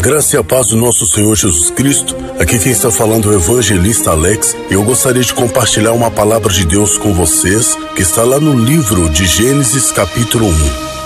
graça e a paz do nosso Senhor Jesus Cristo. Aqui quem está falando é o evangelista Alex. E eu gostaria de compartilhar uma palavra de Deus com vocês, que está lá no livro de Gênesis capítulo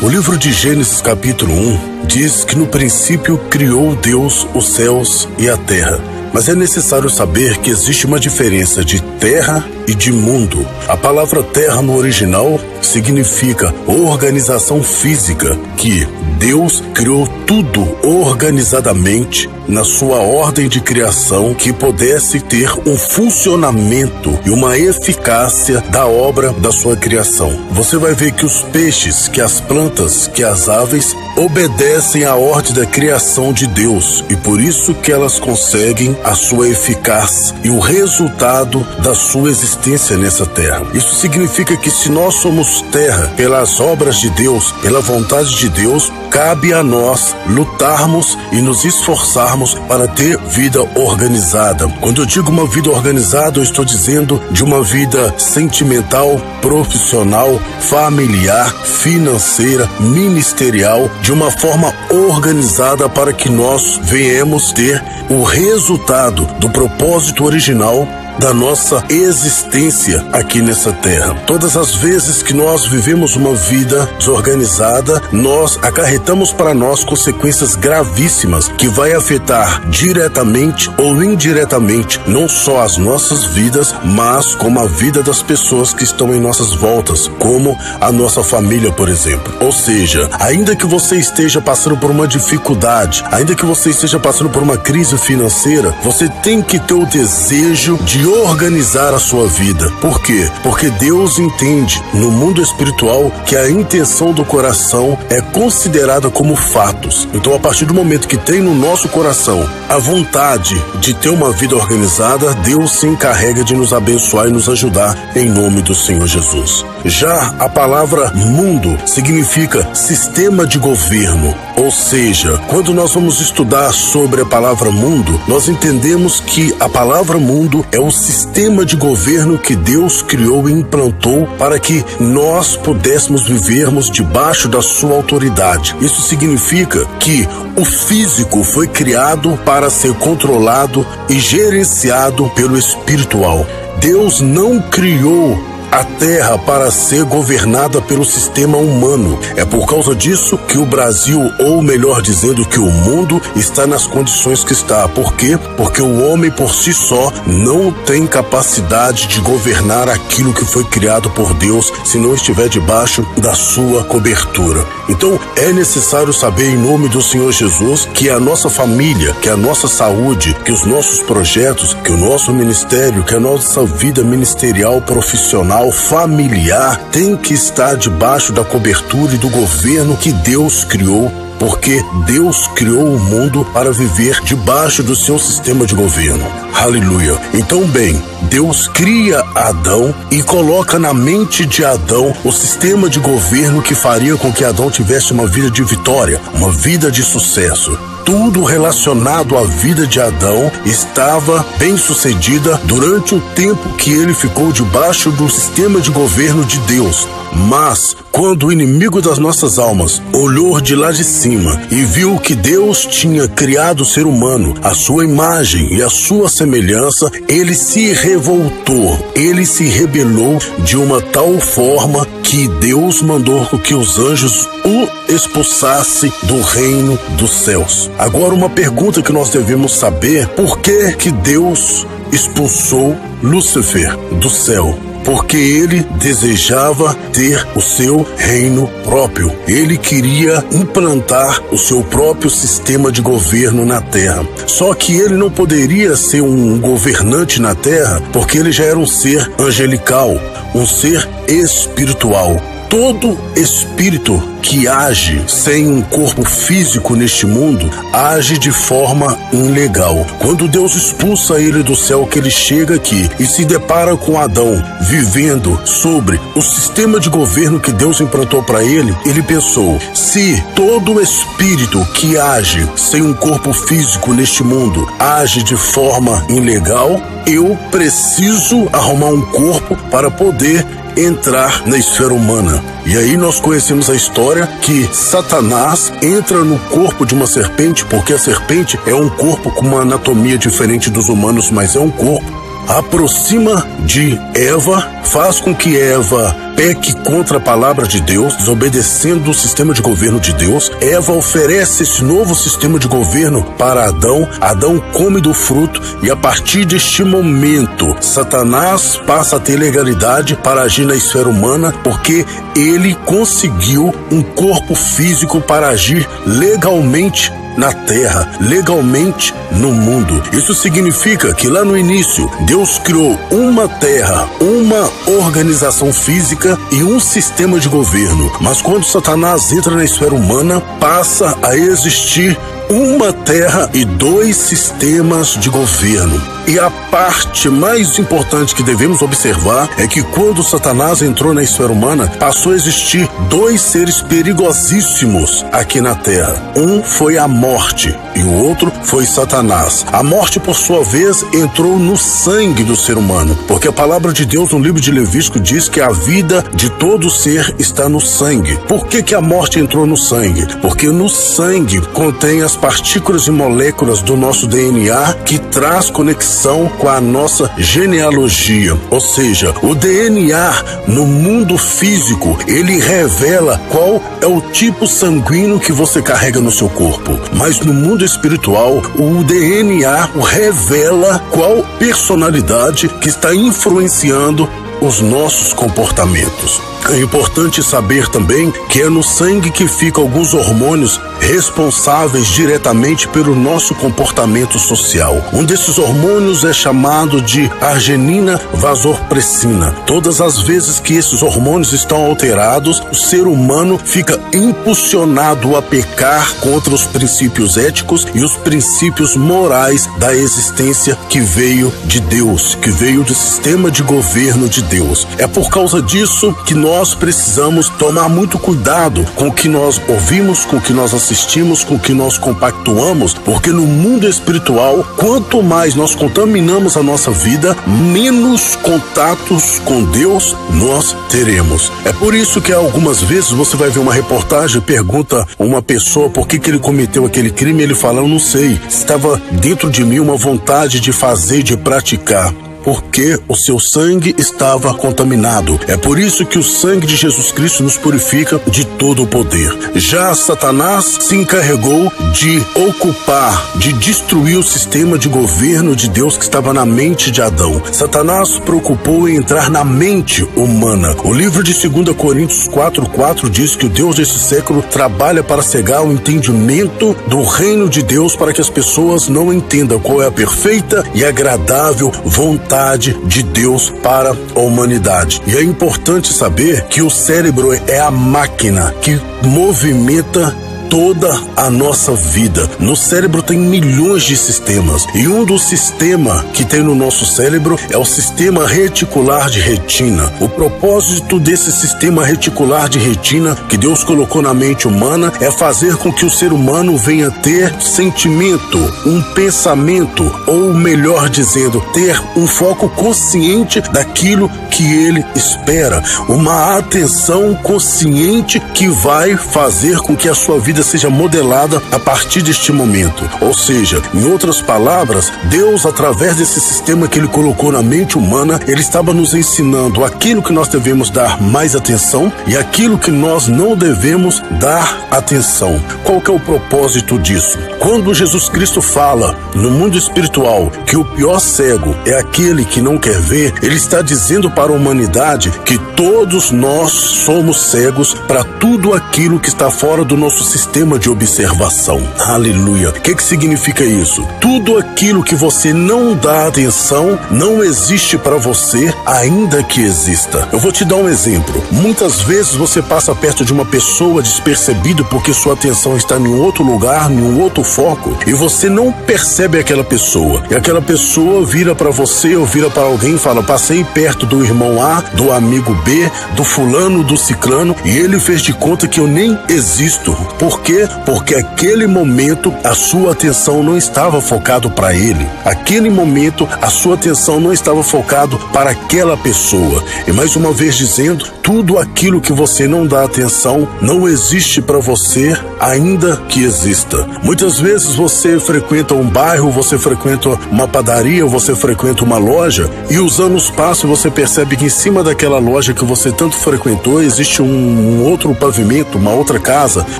1. O livro de Gênesis capítulo 1 diz que no princípio criou Deus os céus e a terra. Mas é necessário saber que existe uma diferença de terra e de mundo. A palavra terra no original significa organização física, que Deus criou tudo organizadamente na sua ordem de criação que pudesse ter um funcionamento e uma eficácia da obra da sua criação. Você vai ver que os peixes, que as plantas, que as aves obedecem à ordem da criação de Deus, e por isso que elas conseguem a sua eficácia e o resultado da sua existência nessa terra. Isso significa que se nós somos terra pelas obras de Deus, pela vontade de Deus, cabe a nós lutarmos e nos esforçarmos para ter vida organizada. Quando eu digo uma vida organizada, eu estou dizendo de uma vida sentimental, profissional, familiar, financeira, ministerial, de uma forma organizada para que nós venhamos ter o resultado do propósito original da nossa existência aqui nessa terra. Todas as vezes que nós vivemos uma vida desorganizada, nós acarretamos para nós consequências gravíssimas que vai afetar diretamente ou indiretamente não só as nossas vidas, mas como a vida das pessoas que estão em nossas voltas, como a nossa família, por exemplo. Ou seja, ainda que você esteja passando por uma dificuldade, ainda que você esteja passando por uma crise financeira, você tem que ter o desejo de organizar a sua vida. Por quê? Porque Deus entende no mundo espiritual que a intenção do coração é considerada como fatos. Então, a partir do momento que tem no nosso coração a vontade de ter uma vida organizada, Deus se encarrega de nos abençoar e nos ajudar em nome do Senhor Jesus. Já a palavra mundo significa sistema de governo. Ou seja, quando nós vamos estudar sobre a palavra mundo, nós entendemos que a palavra mundo é o sistema de governo que Deus criou e implantou para que nós pudéssemos vivermos debaixo da sua autoridade. Isso significa que o físico foi criado para ser controlado e gerenciado pelo espiritual. Deus não criou a terra para ser governada pelo sistema humano. É por causa disso que o Brasil, ou melhor dizendo, que o mundo está nas condições que está. Por quê? Porque o homem por si só não tem capacidade de governar aquilo que foi criado por Deus se não estiver debaixo da sua cobertura. Então é necessário saber em nome do Senhor Jesus que a nossa família, que a nossa saúde, que os nossos projetos, que o nosso ministério, que a nossa vida ministerial, profissional, familiar tem que estar debaixo da cobertura e do governo que Deus criou, porque Deus criou o mundo para viver debaixo do seu sistema de governo. Aleluia. Então, bem, Deus cria Adão e coloca na mente de Adão o sistema de governo que faria com que Adão tivesse uma vida de vitória, uma vida de sucesso. Tudo relacionado à vida de Adão estava bem sucedida durante o tempo que ele ficou debaixo do sistema de governo de Deus. Mas, quando o inimigo das nossas almas olhou de lá de cima e viu que Deus tinha criado o ser humano, a sua imagem e a sua semelhança, ele se revoltou, ele se rebelou de uma tal forma que Deus mandou que os anjos o expulsassem do reino dos céus. Agora, uma pergunta que nós devemos saber: por que Deus expulsou Lúcifer do céu? Porque ele desejava ter o seu reino próprio. Ele queria implantar o seu próprio sistema de governo na terra. Só que ele não poderia ser um governante na terra, porque ele já era um ser angelical, um ser espiritual. Todo espírito que age sem um corpo físico neste mundo age de forma ilegal. Quando Deus expulsa ele do céu, que ele chega aqui e se depara com Adão vivendo sobre o sistema de governo que Deus implantou para ele, ele pensou: se todo espírito que age sem um corpo físico neste mundo age de forma ilegal, eu preciso arrumar um corpo para poder entrar na esfera humana. E aí nós conhecemos a história que Satanás entra no corpo de uma serpente, porque a serpente é um corpo com uma anatomia diferente dos humanos, mas é um corpo. Aproxima de Eva, faz com que Eva peque contra a palavra de Deus, desobedecendo o sistema de governo de Deus. Eva oferece esse novo sistema de governo para Adão. Adão come do fruto e a partir deste momento, Satanás passa a ter legalidade para agir na esfera humana, porque ele conseguiu um corpo físico para agir legalmente na terra, legalmente no mundo. Isso significa que lá no início, Deus criou uma terra, uma organização física e um sistema de governo. Mas quando Satanás entra na esfera humana, passa a existir uma terra e dois sistemas de governo. E a parte mais importante que devemos observar é que quando Satanás entrou na esfera humana, passou a existir dois seres perigosíssimos aqui na terra. Um foi a morte e o outro foi Satanás. A morte, por sua vez, entrou no sangue do ser humano, porque a palavra de Deus no livro de Levítico diz que a vida de todo ser está no sangue. Por que a morte entrou no sangue? Porque no sangue contém as partículas e moléculas do nosso DNA que traz conexão com a nossa genealogia. Ou seja, o DNA no mundo físico, ele revela qual é o tipo sanguíneo que você carrega no seu corpo. Mas no mundo espiritual, o DNA revela qual personalidade que está influenciando os nossos comportamentos. É importante saber também que é no sangue que ficam alguns hormônios responsáveis diretamente pelo nosso comportamento social. Um desses hormônios é chamado de arginina vasopressina. Todas as vezes que esses hormônios estão alterados, o ser humano fica impulsionado a pecar contra os princípios éticos e os princípios morais da existência que veio de Deus, que veio do sistema de governo de Deus. É por causa disso que nós precisamos tomar muito cuidado com o que nós ouvimos, com o que nós assistimos, com o que nós compactuamos, porque no mundo espiritual, quanto mais nós contaminamos a nossa vida, menos contatos com Deus nós teremos. É por isso que algumas vezes você vai ver uma reportagem e pergunta a uma pessoa por que ele cometeu aquele crime, ele fala, eu não sei, estava dentro de mim uma vontade de fazer, de praticar. Porque o seu sangue estava contaminado. É por isso que o sangue de Jesus Cristo nos purifica de todo o poder. Já Satanás se encarregou de ocupar, de destruir o sistema de governo de Deus que estava na mente de Adão. Satanás se preocupou em entrar na mente humana. O livro de 2 Coríntios 4:4 diz que o Deus desse século trabalha para cegar o entendimento do reino de Deus para que as pessoas não entendam qual é a perfeita e agradável vontade de Deus para a humanidade. E é importante saber que o cérebro é a máquina que movimenta toda a nossa vida. No cérebro tem milhões de sistemas e um dos sistemas que tem no nosso cérebro é o sistema reticular de retina. O propósito desse sistema reticular de retina que Deus colocou na mente humana é fazer com que o ser humano venha ter sentimento, um pensamento, ou melhor dizendo, ter um foco consciente daquilo que ele espera, uma atenção consciente que vai fazer com que a sua vida seja modelada a partir deste momento. Ou seja, em outras palavras, Deus, através desse sistema que ele colocou na mente humana, ele estava nos ensinando aquilo que nós devemos dar mais atenção e aquilo que nós não devemos dar atenção. Qual que é o propósito disso? Quando Jesus Cristo fala no mundo espiritual que o pior cego é aquele que não quer ver, ele está dizendo para a humanidade que todos nós somos cegos para tudo aquilo que está fora do nosso sistema de observação. Aleluia. O que significa isso? Tudo aquilo que você não dá atenção não existe para você, ainda que exista. Eu vou te dar um exemplo. Muitas vezes você passa perto de uma pessoa despercebido porque sua atenção está em outro lugar, em um outro foco, e você não percebe aquela pessoa. E aquela pessoa vira para você ou vira para alguém e fala, passei perto do irmão A, do amigo B, do fulano, do ciclano, e ele fez de conta que eu nem existo. Por Por quê? Porque aquele momento a sua atenção não estava focado para ele. Aquele momento a sua atenção não estava focado para aquela pessoa. E mais uma vez dizendo, tudo aquilo que você não dá atenção não existe para você, ainda que exista. Muitas vezes você frequenta um bairro, você frequenta uma padaria, você frequenta uma loja e os anos passam e você percebe que em cima daquela loja que você tanto frequentou existe um outro pavimento, uma outra casa,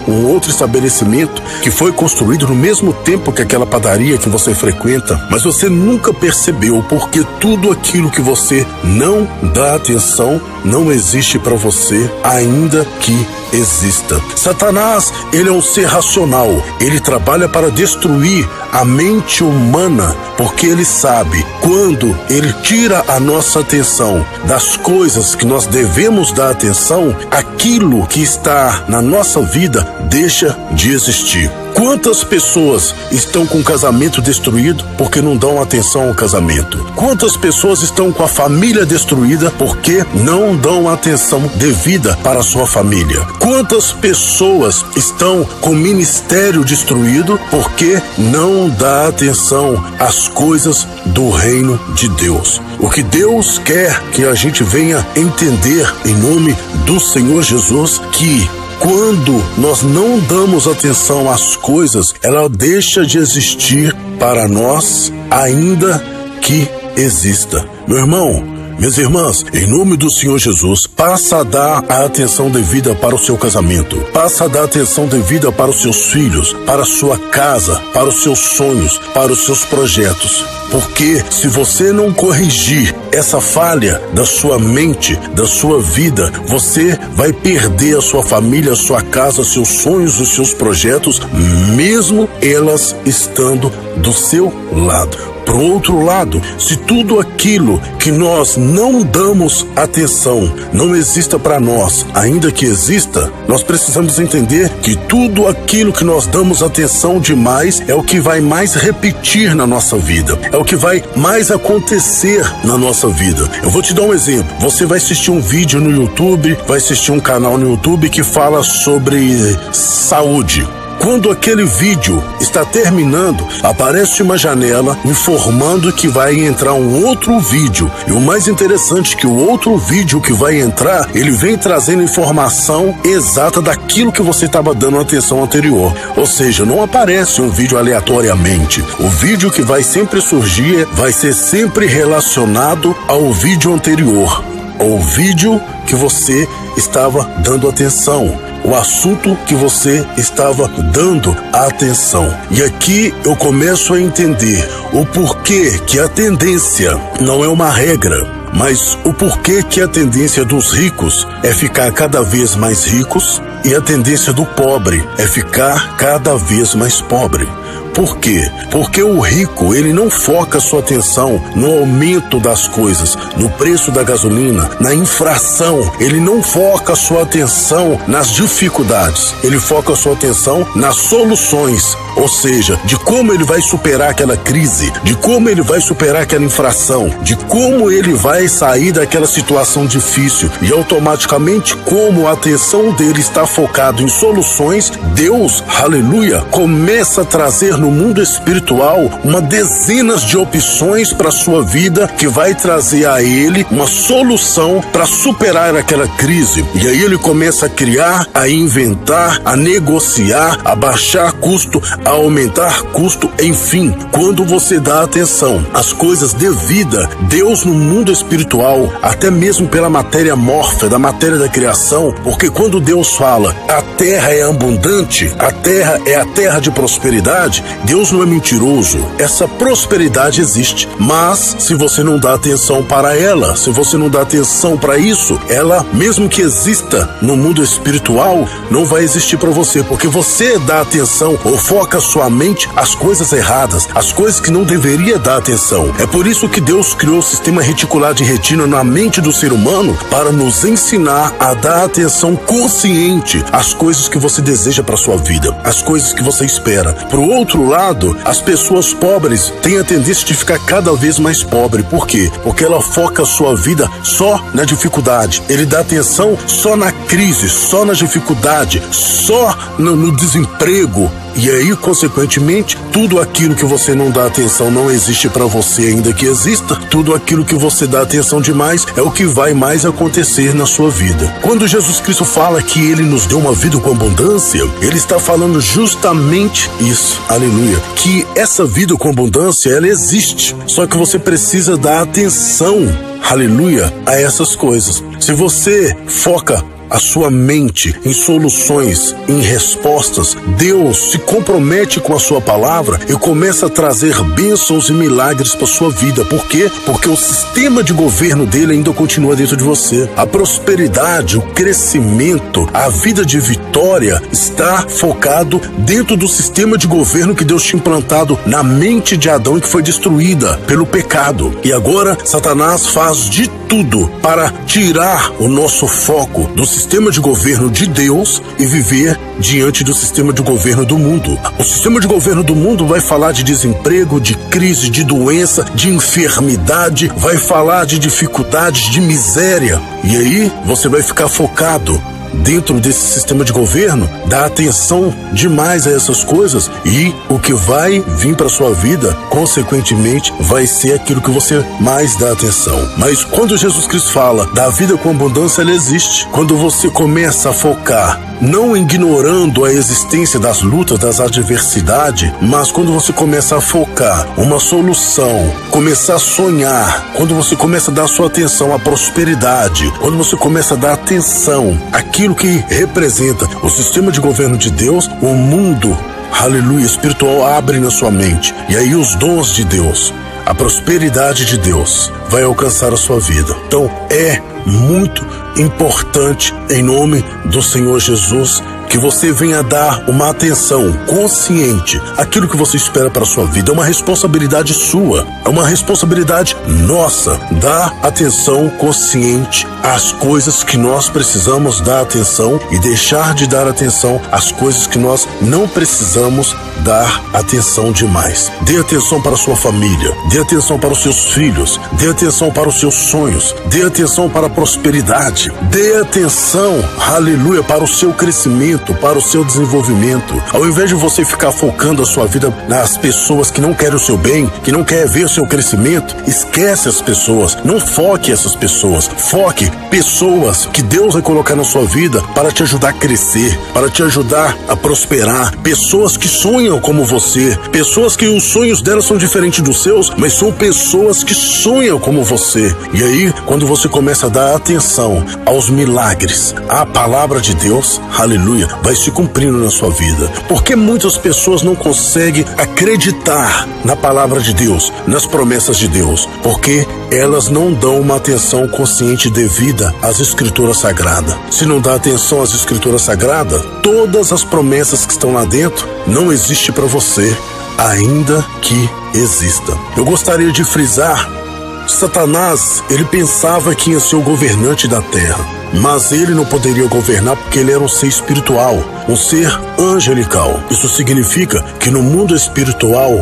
um outro estabelecimento que foi construído no mesmo tempo que aquela padaria que você frequenta, mas você nunca percebeu porque tudo aquilo que você não dá atenção não existe para você, ainda que exista. Satanás, ele é um ser racional, ele trabalha para destruir a mente humana, porque ele sabe quando ele tira a nossa atenção das coisas que nós devemos dar atenção, aquilo que está na nossa vida deixa de existir. Quantas pessoas estão com o casamento destruído porque não dão atenção ao casamento? Quantas pessoas estão com a família destruída porque não dão atenção devida para a sua família? Quantas pessoas estão com o ministério destruído porque não dá atenção às coisas do reino de Deus? O que Deus quer que a gente venha entender em nome do Senhor Jesus, que quando nós não damos atenção às coisas, ela deixa de existir para nós, ainda que exista. Meu irmão, minhas irmãs, em nome do Senhor Jesus, passa a dar a atenção devida para o seu casamento. Passa a dar atenção devida para os seus filhos, para a sua casa, para os seus sonhos, para os seus projetos. Porque se você não corrigir essa falha da sua mente, da sua vida, você vai perder a sua família, a sua casa, seus sonhos, os seus projetos, mesmo elas estando do seu lado. Por outro lado, se tudo aquilo que nós não damos atenção não exista para nós, ainda que exista, nós precisamos entender que tudo aquilo que nós damos atenção demais é o que vai mais repetir na nossa vida, é o que vai mais acontecer na nossa vida. Eu vou te dar um exemplo. Você vai assistir um vídeo no YouTube, vai assistir um canal no YouTube que fala sobre saúde. Quando aquele vídeo está terminando, aparece uma janela informando que vai entrar um outro vídeo. E o mais interessante é que o outro vídeo que vai entrar, ele vem trazendo informação exata daquilo que você estava dando atenção anterior. Ou seja, não aparece um vídeo aleatoriamente. O vídeo que vai sempre surgir vai ser sempre relacionado ao vídeo anterior, ao vídeo que você estava dando atenção, o assunto que você estava dando atenção. E aqui eu começo a entender o porquê que a tendência não é uma regra, mas o porquê que a tendência dos ricos é ficar cada vez mais ricos e a tendência do pobre é ficar cada vez mais pobre. Por quê? Porque o rico, ele não foca sua atenção no aumento das coisas, no preço da gasolina, na inflação. Ele não foca sua atenção nas dificuldades. Ele foca sua atenção nas soluções. Ou seja, de como ele vai superar aquela crise, de como ele vai superar aquela inflação, de como ele vai sair daquela situação difícil. E automaticamente, como a atenção dele está focada em soluções, Deus, aleluia, começa a trazer no mundo espiritual uma dezenas de opções para sua vida que vai trazer a ele uma solução para superar aquela crise. E aí ele começa a criar, a inventar, a negociar, a baixar custo, a aumentar custo, enfim. Quando você dá atenção às coisas de vida, Deus no mundo espiritual, até mesmo pela matéria mórfica, da matéria da criação, porque quando Deus fala, a terra é abundante, a terra é a terra de prosperidade, Deus não é mentiroso. Essa prosperidade existe, mas se você não dá atenção para ela, se você não dá atenção para isso, ela, mesmo que exista no mundo espiritual, não vai existir para você, porque você dá atenção ou foca sua mente às coisas erradas, às coisas que não deveria dar atenção. É por isso que Deus criou o sistema reticular de retina na mente do ser humano, para nos ensinar a dar atenção consciente às coisas que você deseja para sua vida, às coisas que você espera. Por outro lado, as pessoas pobres têm a tendência de ficar cada vez mais pobre. Por quê? Porque ela foca a sua vida só na dificuldade. Ele dá atenção só na crise, só na dificuldade, só no desemprego. E aí, consequentemente, tudo aquilo que você não dá atenção não existe para você, ainda que exista. Tudo aquilo que você dá atenção demais é o que vai mais acontecer na sua vida. Quando Jesus Cristo fala que Ele nos deu uma vida com abundância, Ele está falando justamente isso, aleluia, que essa vida com abundância, ela existe, só que você precisa dar atenção, aleluia, a essas coisas. Se você foca a sua mente em soluções, em respostas, Deus se compromete com a sua palavra e começa a trazer bênçãos e milagres para sua vida. Por quê? Porque o sistema de governo dele ainda continua dentro de você. A prosperidade, o crescimento, a vida de vitória está focado dentro do sistema de governo que Deus tinha implantado na mente de Adão, que foi destruída pelo pecado. E agora Satanás faz de tudo para tirar o nosso foco do sistema de governo de Deus e viver diante do sistema de governo do mundo. O sistema de governo do mundo vai falar de desemprego, de crise, de doença, de enfermidade, vai falar de dificuldades, de miséria. E aí você vai ficar focado dentro desse sistema de governo, dá atenção demais a essas coisas e o que vai vir para sua vida, consequentemente, vai ser aquilo que você mais dá atenção. Mas quando Jesus Cristo fala da vida com abundância, ela existe. Quando você começa a focar, não ignorando a existência das lutas, das adversidades, mas quando você começa a focar uma solução, começar a sonhar, quando você começa a dar sua atenção à prosperidade, quando você começa a dar atenção àquilo que representa o sistema de governo de Deus, o mundo, aleluia, espiritual abre na sua mente. E aí os dons de Deus, a prosperidade de Deus vai alcançar a sua vida. Então é muito importante, em nome do Senhor Jesus, que você venha dar uma atenção consciente àquilo que você espera para a sua vida. É uma responsabilidade sua, é uma responsabilidade nossa. Dar atenção consciente às coisas que nós precisamos dar atenção e deixar de dar atenção às coisas que nós não precisamos dar atenção demais. Dê atenção para a sua família, dê atenção para os seus filhos, dê atenção para os seus sonhos, dê atenção para a prosperidade, dê atenção, aleluia, para o seu crescimento, para o seu desenvolvimento. Ao invés de você ficar focando a sua vida nas pessoas que não querem o seu bem, que não querem ver o seu crescimento, esquece as pessoas, não foque essas pessoas, foque pessoas que Deus vai colocar na sua vida para te ajudar a crescer, para te ajudar a prosperar, pessoas que sonham como você, pessoas que os sonhos delas são diferentes dos seus, mas são pessoas que sonham como você. E aí, quando você começa a dar atenção aos milagres, à palavra de Deus, aleluia, vai se cumprindo na sua vida. Porque muitas pessoas não conseguem acreditar na palavra de Deus, nas promessas de Deus, porque elas não dão uma atenção consciente devida às Escrituras Sagradas. Se não dá atenção às Escrituras Sagradas, todas as promessas que estão lá dentro não existem para você, ainda que exista. Eu gostaria de frisar, Satanás, ele pensava que ia ser o governante da terra, mas ele não poderia governar porque ele era um ser espiritual, um ser angelical. Isso significa que no mundo espiritual,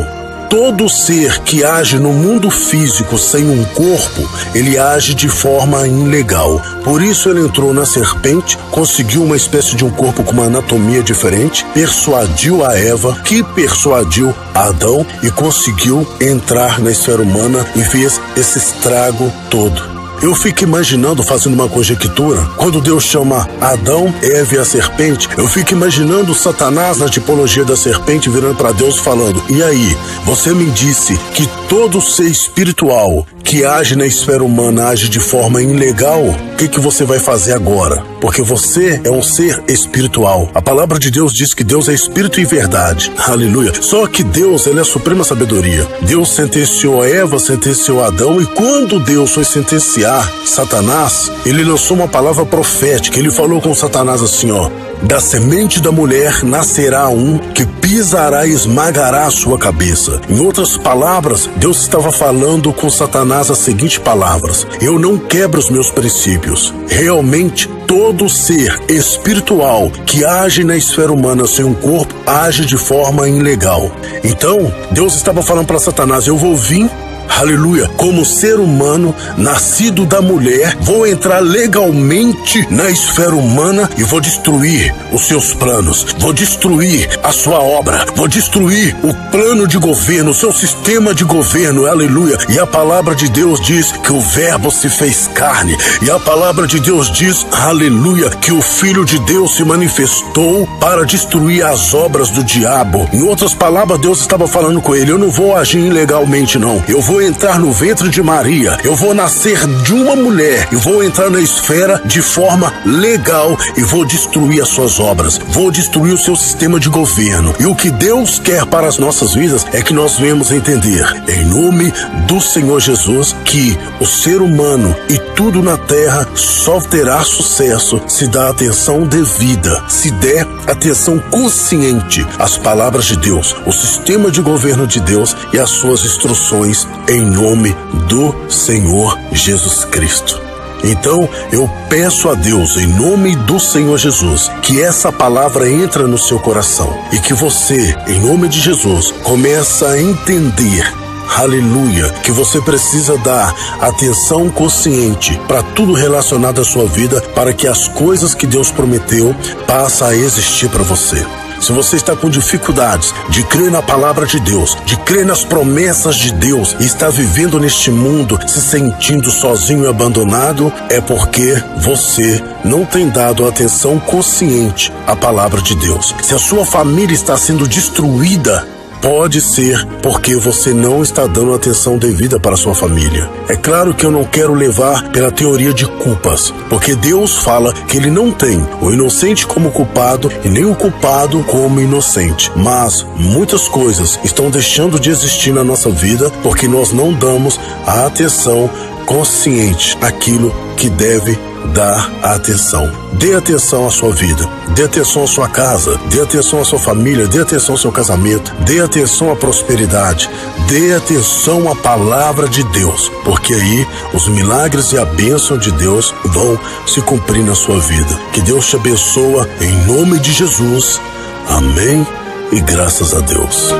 todo ser que age no mundo físico sem um corpo, ele age de forma ilegal. Por isso ele entrou na serpente, conseguiu uma espécie de um corpo com uma anatomia diferente, persuadiu a Eva, que persuadiu a Adão e conseguiu entrar na esfera humana e fez esse estrago todo. Eu fico imaginando, fazendo uma conjectura, quando Deus chama Adão, Eva e a serpente, eu fico imaginando Satanás na tipologia da serpente virando para Deus falando: e aí, você me disse que todo ser espiritual que age na esfera humana age de forma ilegal, o que você vai fazer agora? Porque você é um ser espiritual. A palavra de Deus diz que Deus é espírito e verdade. Aleluia. Só que Deus, ele é a suprema sabedoria. Deus sentenciou a Eva, sentenciou a Adão, e quando Deus foi sentenciar Satanás, ele lançou uma palavra profética. Ele falou com Satanás assim, ó: da semente da mulher nascerá um que pisará e esmagará a sua cabeça. Em outras palavras, Deus estava falando com Satanás as seguintes palavras: eu não quebro os meus princípios. Realmente, todo ser espiritual que age na esfera humana sem um corpo, age de forma ilegal. Então, Deus estava falando para Satanás: eu vou vir, aleluia, como ser humano, nascido da mulher, vou entrar legalmente na esfera humana e vou destruir os seus planos, vou destruir a sua obra, vou destruir o plano de governo, o seu sistema de governo, aleluia. E a palavra de Deus diz que o verbo se fez carne, e a palavra de Deus diz, aleluia, que o Filho de Deus se manifestou para destruir as obras do diabo. Em outras palavras, Deus estava falando com ele: eu não vou agir ilegalmente, não. Eu vou entrar no ventre de Maria, eu vou nascer de uma mulher, eu vou entrar na esfera de forma legal e vou destruir as suas obras, vou destruir o seu sistema de governo. E o que Deus quer para as nossas vidas é que nós venhamos entender, em nome do Senhor Jesus, que o ser humano e tudo na terra só terá sucesso se dá atenção devida, se der atenção consciente às palavras de Deus, o sistema de governo de Deus e às suas instruções, em nome do Senhor Jesus Cristo. Então, eu peço a Deus, em nome do Senhor Jesus, que essa palavra entre no seu coração e que você, em nome de Jesus, comece a entender, aleluia, que você precisa dar atenção consciente para tudo relacionado à sua vida, para que as coisas que Deus prometeu passem a existir para você. Se você está com dificuldades de crer na palavra de Deus, de crer nas promessas de Deus e está vivendo neste mundo se sentindo sozinho e abandonado, é porque você não tem dado atenção consciente à palavra de Deus. Se a sua família está sendo destruída, pode ser porque você não está dando atenção devida para a sua família. É claro que eu não quero levar pela teoria de culpas, porque Deus fala que Ele não tem o inocente como culpado e nem o culpado como inocente. Mas muitas coisas estão deixando de existir na nossa vida porque nós não damos a atenção consciente àquilo que deve dar atenção. Dê atenção à sua vida, dê atenção à sua casa, dê atenção à sua família, dê atenção ao seu casamento, dê atenção à prosperidade, dê atenção à palavra de Deus, porque aí os milagres e a bênção de Deus vão se cumprir na sua vida. Que Deus te abençoe em nome de Jesus. Amém e graças a Deus.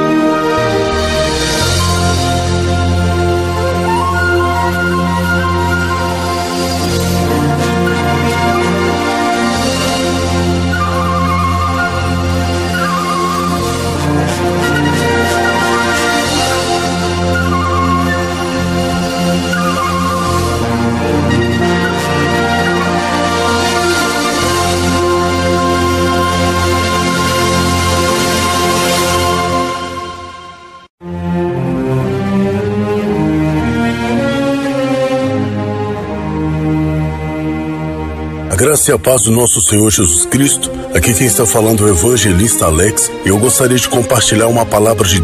A graça e a paz do nosso Senhor Jesus Cristo. Aqui quem está falando é o evangelista Alex, e eu gostaria de compartilhar uma palavra de Deus